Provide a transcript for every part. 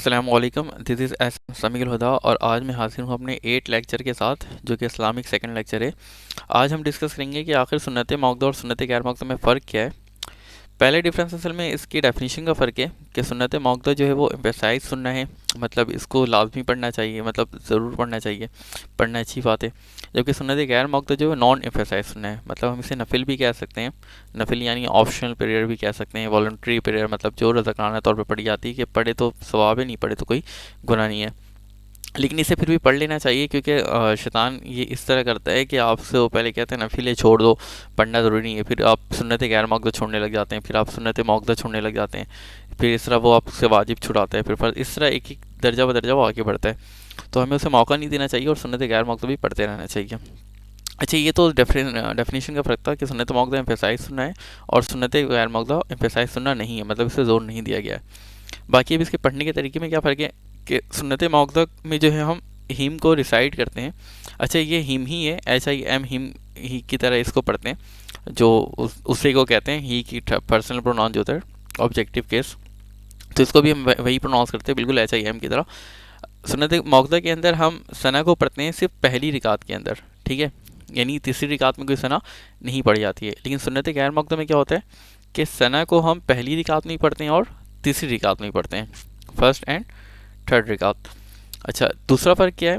अस्सलामुअलैकुम, this is S समील हुदा और आज मैं हाजिर हूँ अपने 8 लेक्चर के साथ जो कि इस्लामिक सेकंड लेक्चर है। आज हम डिस्कस करेंगे कि आखिर सुन्नत मौक़ूदा और सुन्नत गैर मौक़ूदा में फ़र्क क्या है। पहले डिफरेंस असल में इसकी डेफिनेशन का फ़र्क है कि सुन्नत मौक़ूदा जो है वो एम्फसाइज सुनना है, मतलब इसको लाजमी पढ़ना चाहिए, मतलब ज़रूर पढ़ना चाहिए, पढ़ना अच्छी बात है। जबकि सुन्नत गैर मौक़ूदा जो है नॉन एम्फसाइज सुनना है, मतलब हम इसे नफिल भी कह सकते हैं। नफिल यानी ऑप्शनल पीरियड भी कह सकते हैं, वॉलंटरी पीरियड, मतलब जो रज़ाकाना तौर पे पढ़ी जाती है कि पढ़े तो सवाब है, नहीं पढ़े तो कोई गुनाह नहीं है। लेकिन इसे फिर भी पढ़ लेना चाहिए क्योंकि शैतान ये इस तरह करता है कि आपसे वो पहले कहते हैं नफिले छोड़ दो, पढ़ना ज़रूरी नहीं है, फिर आप सुन्नत गैर मौक़ूदा छोड़ने लग जाते हैं, फिर आप सुन्नत मौक़ूदा छोड़ने लग जाते हैं, फिर इस तरह वो आपसे वाजिब छुड़ाता है, फिर फ़र्ज़, इस तरह एक एक दर्जा ब दर्जा वो आगे बढ़ता है। तो हमें उसे मौका नहीं देना चाहिए और सुन्नत गैर मौक़ूदा भी पढ़ते रहना चाहिए। अच्छा, ये तो डेफिनेशन का फ़र्क था कि सुन्नत मौक़ूदा एम्फसाइज सुनना है और सुन्नत गैर मौक़ूदा एम्फसाइज सुनना नहीं है, मतलब इसे ज़ोर नहीं दिया गया है। बाकी अब इसके पढ़ने के तरीके में क्या फ़र्क है कि सुन्नत मौक़ूदा में जो है हम हिम को रिसाइट करते हैं। अच्छा, ये हिम ही है, HIM, हिम ही की तरह इसको पढ़ते हैं, जो उसे को कहते हैं ही की पर्सनल प्रोनाउन जो होता है ऑब्जेक्टिव केस, तो इसको भी हम वही प्रोनाउंस करते हैं बिल्कुल HIM की तरह। सुन्नत मौक़ूदा के अंदर हम सना को पढ़ते हैं सिर्फ पहली रिकात के अंदर, ठीक है, यानी तीसरी रिकात में कोई सना नहीं पढ़ी जाती है। लेकिन सुन्नत गैर मौक़ूदा में क्या होता है कि सना को हम पहली रिकात में ही पढ़ते हैं और तीसरी रिकात में ही पढ़ते हैं, फर्स्ट एंड थर्ड रिकात। अच्छा, दूसरा फ़र्क क्या है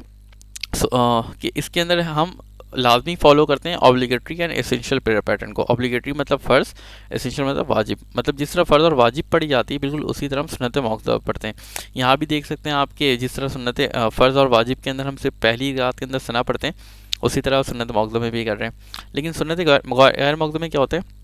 कि इसके अंदर हम लाजमी फॉलो करते हैं obligatory and essential prayer pattern को। ऑब्लिगेटरी मतलब फ़र्ज़, एसेंशियल मतलब वाजिब, मतलब जिस तरह फ़र्ज़ और वाजिब पढ़ी जाती है बिल्कुल उसी तरह हम सुन्नत मौक़ूदा पढ़ते हैं। यहाँ भी देख सकते हैं आपके जिस तरह सुन्नत फ़र्ज़ और वाजिब के अंदर हम सिर्फ पहली रिकात के अंदर सना पढ़ते हैं, उसी तरह सुन्नत मौक़ूदा में भी कर रहे हैं। लेकिन सुन्नत गैर मौक़ूदा में क्या होता है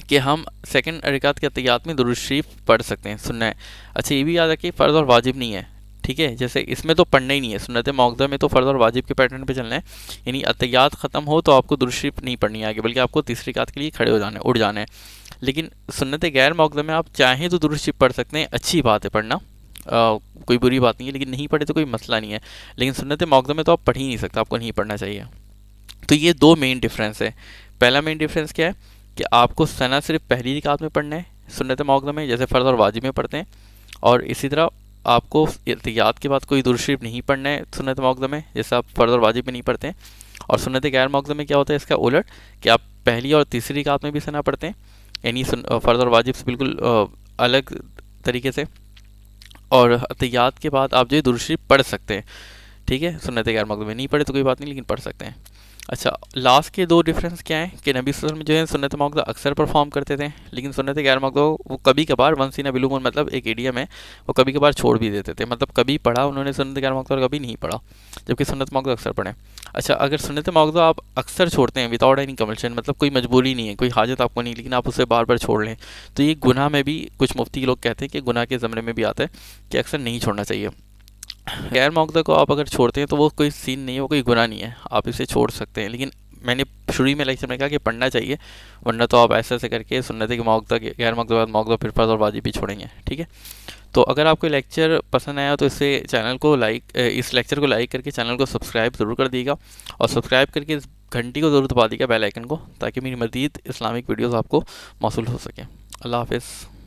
कि हम सेकंड रिकात के अतहियात में दुरूद शरीफ पढ़ सकते हैं, सुनना है। अच्छा, ये भी याद रखिए फ़र्ज़ और वाजिब नहीं है, ठीक है, जैसे इसमें तो पढ़ना ही नहीं है, सुन्नत मौक़ूदा में तो फ़र्ज़ और वाजिब के पैटर्न पे चलना है, यानी अतहियात ख़त्म हो तो आपको दुरूद शरीफ नहीं पढ़नी है आगे, बल्कि आपको तीसरी रिकात के लिए खड़े हो जाना है, उठ जाना है। लेकिन सुन्नत गैर मौक़ूदा में आप चाहें तो दुरूद शरीफ पढ़ सकते हैं, अच्छी बात है पढ़ना, कोई बुरी बात नहीं है, लेकिन नहीं पढ़े तो कोई मसला नहीं है। लेकिन सुन्नत मौक़ूदा में तो आप पढ़ ही नहीं सकते, आपको नहीं पढ़ना चाहिए। तो ये दो मेन डिफरेंस है। पहला मेन डिफरेंस क्या है कि आपको सना सिर्फ पहली रिकात में पढ़ना है सुन्नत मौक़ूदा में, जैसे फ़र्ज़ और वाजिब में पढ़ते हैं, और इसी तरह आपको एहतियात के बाद कोई दुरूद शरीफ नहीं पढ़ना है सुन्नत मौक़ूदा में, जैसे आप फ़र्ज़ और वाजिब में नहीं पढ़ते हैं। और सुन्नत गैर मौक़ूदा में क्या होता है इसका उलट, कि आप पहली और तीसरी रिकात में भी सना पढ़ते हैं, यानी फ़र्ज़ और वाजिब से बिल्कुल अलग तरीके से, और एहतियात के बाद आप जो है दुरूद शरीफ पढ़ सकते हैं, ठीक है। सुन्नत गैर मौक़ूदा में नहीं पढ़े तो कोई बात नहीं, लेकिन पढ़ सकते हैं। अच्छा, लास्ट के दो डिफरेंस क्या है कि नबी सल्लल्लाहु अलैहि वसल्लम जो है सुन्नत मौक़ूदा अक्सर परफॉर्म करते थे, लेकिन सुन्नत गैर मौक़ूदा वो कभी कभार, once in a blue moon मतलब एक इडियम है, वो कभी कभार छोड़ भी देते थे, मतलब कभी पढ़ा उन्होंने सुन्नत गैर मौक़ूदा और कभी नहीं पढ़ा, जबकि सुन्नत मौक़ूदा अक्सर पढ़े। अच्छा, अगर सुन्नत मौक़ूदा आप अक्सर छोड़ते हैं विदाउट एनी कंपल्शन, मतलब कोई मजबूरी नहीं है, कोई हाजत आपको नहीं, लेकिन आप उसे बार बार छोड़ लें, तो ये गुनाह में भी, कुछ मुफ्ती लोग कहते हैं कि गुनाह के ज़मरे में भी आता है कि अक्सर नहीं छोड़ना चाहिए। गैर मौक़ूदा को आप अगर छोड़ते हैं तो वो कोई सीन नहीं है, वो कोई गुनाह नहीं है, आप इसे छोड़ सकते हैं। लेकिन मैंने शुरू में लेक्चर में कहा कि पढ़ना चाहिए, वरना तो आप ऐसे ऐसे करके सुन्नत के मौक़ूदा गैर मौक़ूदा मौक़ूदा फिर फ़र्ज़ और वाजिब भी छोड़ेंगे, ठीक है। तो अगर आपको लेक्चर पसंद आया तो इसे चैनल को लाइक इस लेक्चर को लाइक करके चैनल को सब्सक्राइब ज़रूर कर दीजिएगा, और सब्सक्राइब करके इस घंटी को ज़रूर दबा दीजिएगा, बेल आइकन को, ताकि मेरी मज़ीद इस्लामिक वीडियोज़ आपको मौसूल हो सकें। अल्लाह हाफ़िज़।